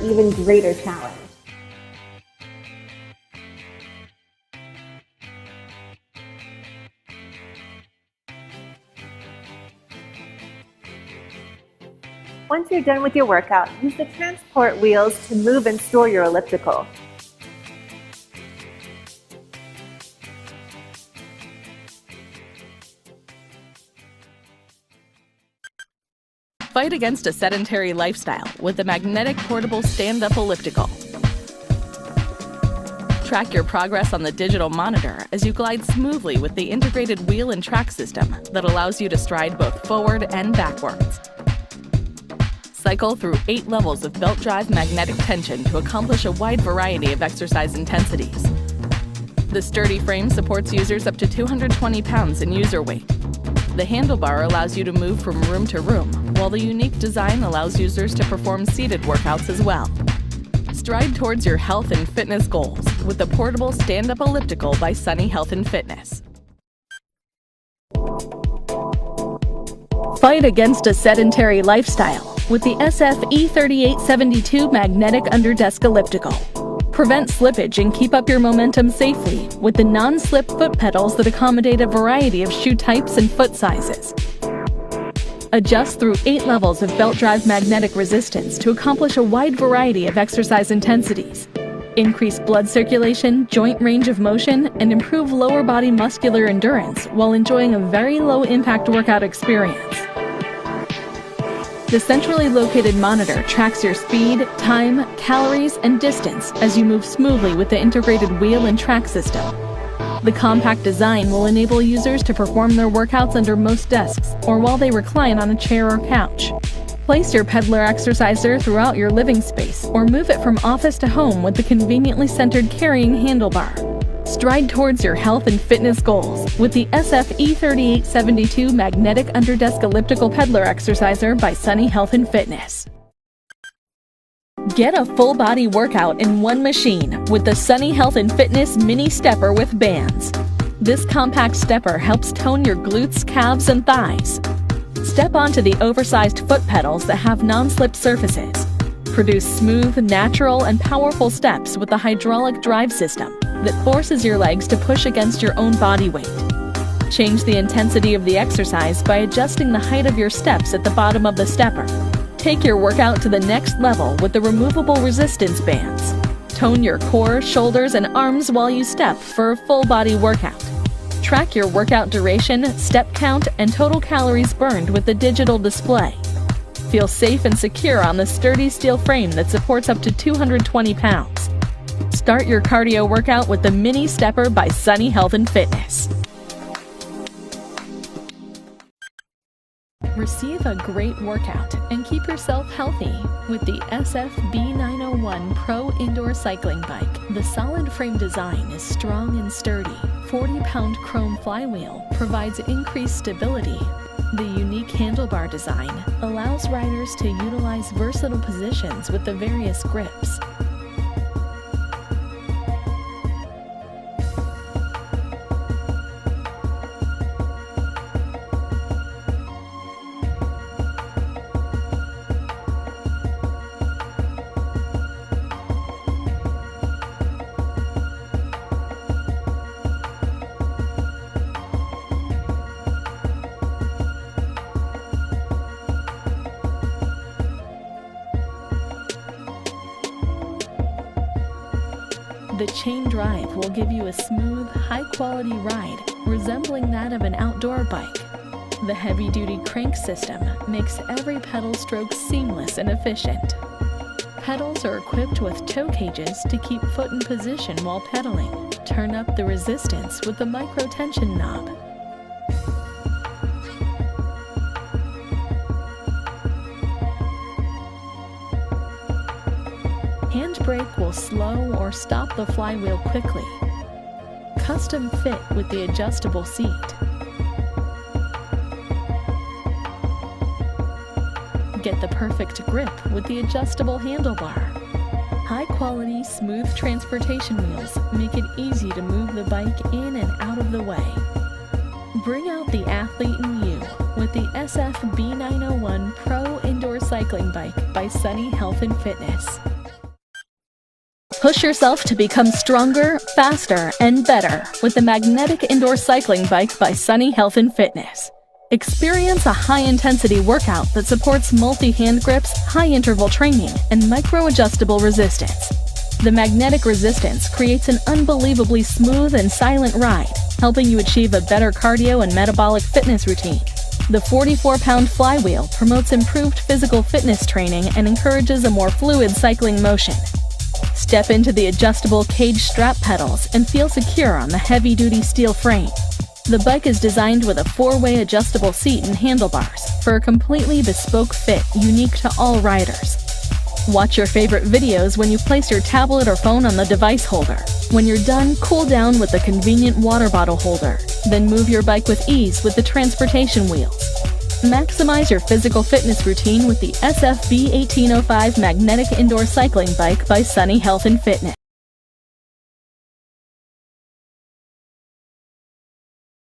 even greater challenge. Once you're done with your workout, use the transport wheels to move and store your elliptical. Fight against a sedentary lifestyle with the magnetic portable stand-up elliptical. Track your progress on the digital monitor as you glide smoothly with the integrated wheel and track system that allows you to stride both forward and backwards. Cycle through 8 levels of belt drive magnetic tension to accomplish a wide variety of exercise intensities. The sturdy frame supports users up to 220 pounds in user weight. The handlebar allows you to move from room to room, while the unique design allows users to perform seated workouts as well. Stride towards your health and fitness goals with the portable stand-up elliptical by Sunny Health and Fitness. Fight against a sedentary lifestyle with the SF-E3872 magnetic under-desk elliptical. Prevent slippage and keep up your momentum safely with the non-slip foot pedals that accommodate a variety of shoe types and foot sizes. Adjust through 8 levels of belt drive magnetic resistance to accomplish a wide variety of exercise intensities. Increase blood circulation, joint range of motion, and improve lower body muscular endurance while enjoying a very low-impact workout experience. The centrally located monitor tracks your speed, time, calories, and distance as you move smoothly with the integrated wheel and track system. The compact design will enable users to perform their workouts under most desks or while they recline on a chair or couch. Place your peddler exerciser throughout your living space or move it from office to home with the conveniently centered carrying handlebar. Stride towards your health and fitness goals with the SF-E3872 magnetic under-desk elliptical peddler exerciser by Sunny Health and Fitness. Get a full-body workout in one machine with the Sunny Health and Fitness mini stepper with bands. This compact stepper helps tone your glutes, calves, and thighs. Step onto the oversized foot pedals that have non-slip surfaces. Produce smooth, natural, and powerful steps with the hydraulic drive system that forces your legs to push against your own body weight. Change the intensity of the exercise by adjusting the height of your steps at the bottom of the stepper. Take your workout to the next level with the removable resistance bands. Tone your core, shoulders, and arms while you step for a full body workout. Track your workout duration, step count, and total calories burned with the digital display. Feel safe and secure on the sturdy steel frame that supports up to 220 pounds. Start your cardio workout with the Mini Stepper by Sunny Health and Fitness. Receive a great workout and keep yourself healthy with the SF-B901 Pro Indoor Cycling Bike. The solid frame design is strong and sturdy. 40-pound chrome flywheel provides increased stability. The unique handlebar design allows riders to utilize versatile positions with the various grips. The chain drive will give you a smooth, high-quality ride resembling that of an outdoor bike. The heavy-duty crank system makes every pedal stroke seamless and efficient. Pedals are equipped with toe cages to keep foot in position while pedaling. Turn up the resistance with the micro-tension knob. Handbrake will slow or stop the flywheel quickly. Custom fit with the adjustable seat. Get the perfect grip with the adjustable handlebar. High-quality, smooth transportation wheels make it easy to move the bike in and out of the way. Bring out the athlete in you with the SF-B901 Pro Indoor Cycling Bike by Sunny Health and Fitness. Push yourself to become stronger, faster, and better with the Magnetic Indoor Cycling Bike by Sunny Health and Fitness. Experience a high-intensity workout that supports multi-hand grips, high-interval training, and micro-adjustable resistance. The magnetic resistance creates an unbelievably smooth and silent ride, helping you achieve a better cardio and metabolic fitness routine. The 44-pound flywheel promotes improved physical fitness training and encourages a more fluid cycling motion. Step into the adjustable cage strap pedals and feel secure on the heavy-duty steel frame. The bike is designed with a 4-way adjustable seat and handlebars for a completely bespoke fit unique to all riders. Watch your favorite videos when you place your tablet or phone on the device holder. When you're done, cool down with the convenient water bottle holder. Then move your bike with ease with the transportation wheels. Maximize your physical fitness routine with the SFB 1805 Magnetic Indoor Cycling Bike by Sunny Health and Fitness.